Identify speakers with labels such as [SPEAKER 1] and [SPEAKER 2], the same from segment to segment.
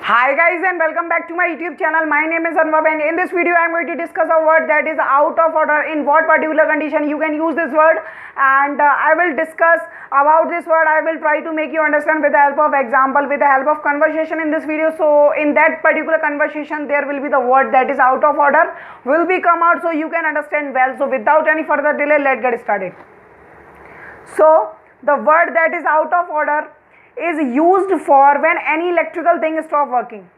[SPEAKER 1] Hi guys and welcome back to my YouTube channel. My name is Anwar and in this video I am going to discuss a word that is out of order. In what particular condition you can use this word, and I will discuss about this word. I will try to make you understand with the help of example, with the help of conversation in this video. So in that particular conversation there will be the word that is out of order will be come out, so you can understand well. So without any further delay, let's get started. So the word that is out of order is used for when any electrical thing stop working.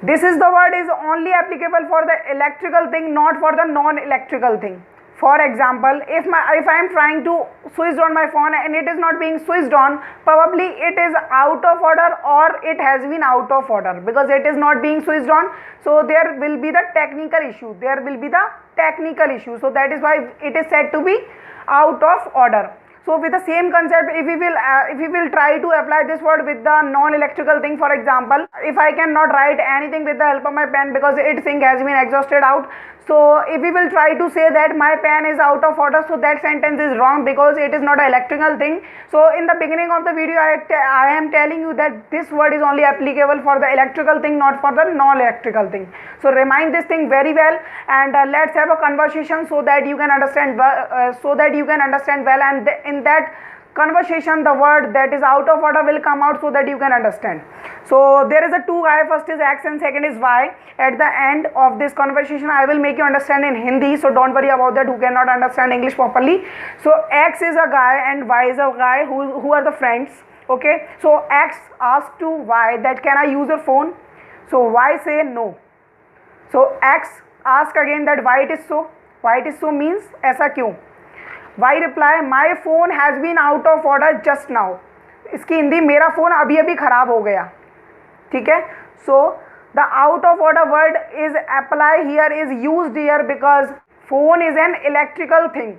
[SPEAKER 1] This is the word is only applicable for the electrical thing, not for the non-electrical thing. For example, if I am trying to switch on my phone and it is not being switched on, probably it is out of order or it has been out of order because it is not being switched on. So there will be the technical issue. So that is why it is said to be out of order. So with the same concept, if we will try to apply this word with the non-electrical thing, for example, if I cannot write anything with the help of my pen because its ink has been exhausted out, so if we will try to say that my pen is out of order, so that sentence is wrong because it is not an electrical thing. So in the beginning of the video I am telling you that this word is only applicable for the electrical thing, not for the non-electrical thing. So remind this thing very well, and let's have a conversation so that you can understand well, and in that conversation the word that is out of order will come out so that you can understand. So there is a two guy, first is X and second is Y. At the end of this conversation I will make you understand in Hindi, so don't worry about that who cannot understand English properly. So X is a guy and Y is a guy who are the friends. Okay, so X asks to Y that can I use your phone? So Y say no. So X ask again that why it is so. Why it is so means ऐसा क्यों. Why reply my phone has been out of order just now. इसकी हिंदी मेरा phone अभी अभी ख़राब हो गया. ठीक है. So the out of order word is apply here, is used here because phone is an electrical thing.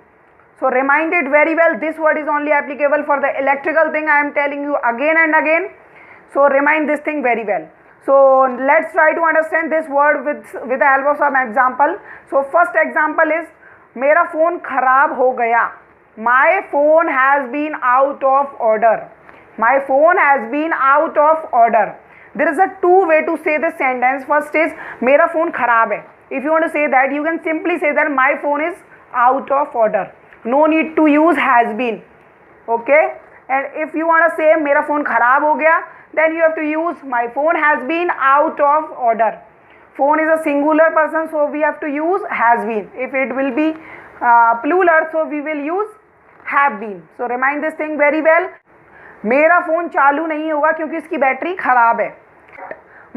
[SPEAKER 1] So remind it very well, this word is only applicable for the electrical thing. I am telling you again and again. So remind this thing very well. So let's try to understand this word with the help of some example. So first example is मेरा phone ख़राब हो गया. My phone has been out of order. My phone has been out of order. There is a two way to say this sentence. First is मेरा phone ख़राब है. If you want to say that, you can simply say that my phone is out of order. No need to use has been. Okay. And if you want to say मेरा phone ख़राब हो गया, then you have to use my phone has been out of order. Phone is a singular person, so we have to use has been. If it will be plural, so we will use have been. So remind this thing very well. मेरा phone चालू नहीं होगा क्योंकि इसकी battery ख़राब है.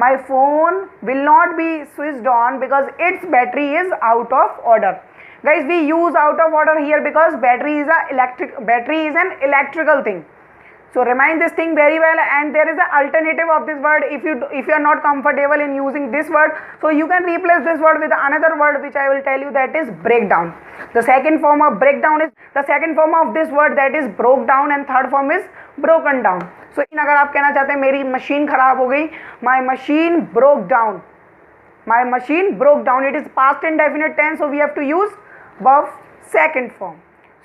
[SPEAKER 1] My phone will not be switched on because its battery is out of order. Guys, we use out of order here because battery is an electrical thing. So remind this thing very well, and there is an alternative of this word. If you are not comfortable in using this word, so you can replace this word with another word which I will tell you, that is breakdown. The second form of breakdown is the second form of this word, that is broke down, and third form is broken down. So अगर आप कहना चाहते हैं मेरी machine खराब हो गई, my machine broke down. My machine broke down. It is past indefinite tense, so we have to use verb second form.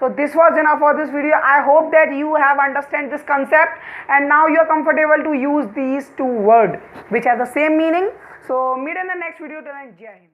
[SPEAKER 1] So this was enough for this video. I hope that you have understand this concept and now you are comfortable to use these two words which have the same meeting. So meet in the next video. Till then, Jai Hind.